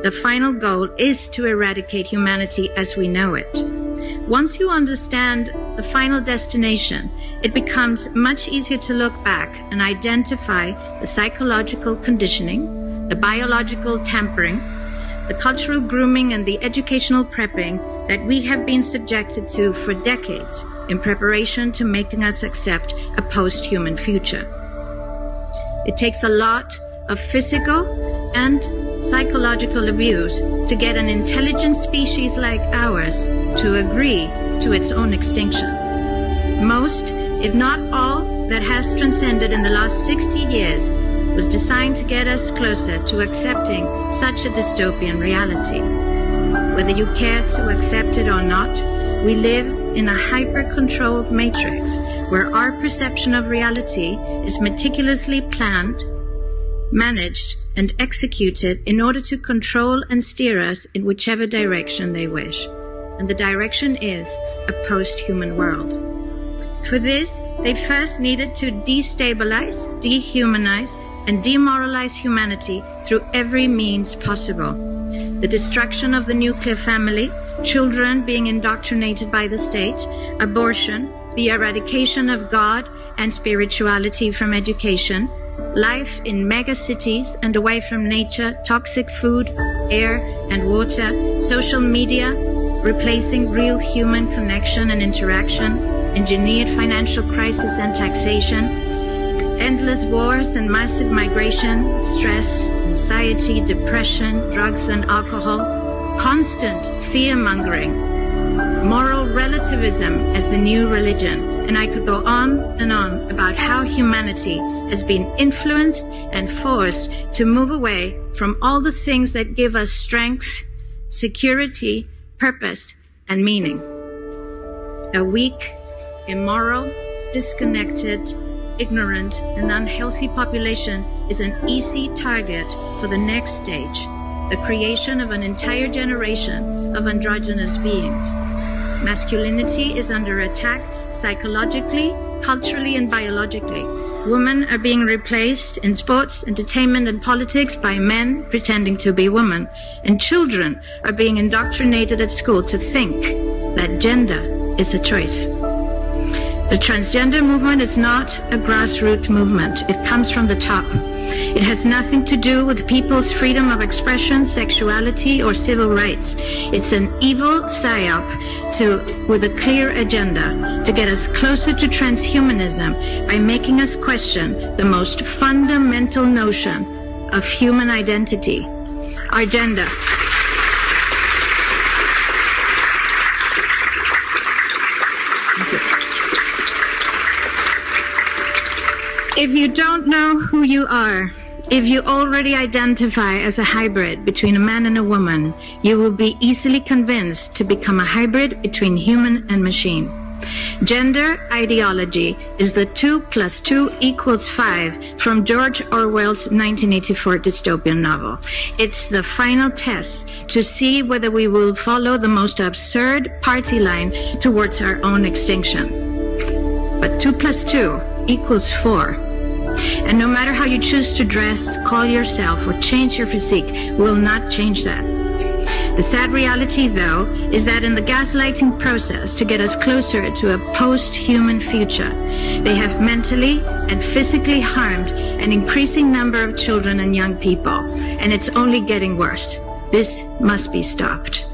The final goal is to eradicate humanity as we know it. Once you understand the final destination, it becomes much easier to look back and identify the psychological conditioning, the biological tampering, the cultural grooming, and the educational prepping that we have been subjected to for decades in preparation to making us accept a post-human future. It takes a lot of physical and psychological abuse to get an intelligent species like ours to agree to its own extinction. Most, if not all, that has transcended in the last 60 years was designed to get us closer to accepting such a dystopian reality. Whether you care to accept it or not, we live in a hyper-controlled matrix where our perception of reality is meticulously planned, managed, and executed in order to control and steer us in whichever direction they wish. And the direction is a post-human world. For this, they first needed to destabilize, dehumanize, and demoralize humanity through every means possible. The destruction of the nuclear family, children being indoctrinated by the state, abortion, the eradication of God and spirituality from education, life in mega cities and away from nature, toxic food, air and water, social media, replacing real human connection and interaction, engineered financial crisis and taxation, endless wars and massive migration, stress, anxiety, depression, drugs and alcohol, constant fear-mongering, moral relativism as the new religion, and I could go on and on about how humanity has been influenced and forced to move away from all the things that give us strength, security, purpose, and meaning. A weak, immoral, disconnected, ignorant, and unhealthy population is an easy target for the next stage, the creation of an entire generation of androgynous beings. Masculinity is under attack psychologically, culturally, and biologically. Women are being replaced in sports, entertainment, and politics by men pretending to be women. And children are being indoctrinated at school to think that gender is a choice. The transgender movement is not a grassroots movement. It comes from the top. It has nothing to do with people's freedom of expression, sexuality, or civil rights. It's an evil psyop with a clear agenda to get us closer to transhumanism by making us question the most fundamental notion of human identity, our gender. If you don't know who you are, if you already identify as a hybrid between a man and a woman, you will be easily convinced to become a hybrid between human and machine. Gender ideology is the 2 + 2 = 5 from George Orwell's 1984 dystopian novel. It's the final test to see whether we will follow the most absurd party line towards our own extinction. But 2 + 2 = 4. And no matter how you choose to dress, call yourself, or change your physique, will not change that. The sad reality, though, is that in the gaslighting process to get us closer to a post-human future, they have mentally and physically harmed an increasing number of children and young people, and it's only getting worse. This must be stopped.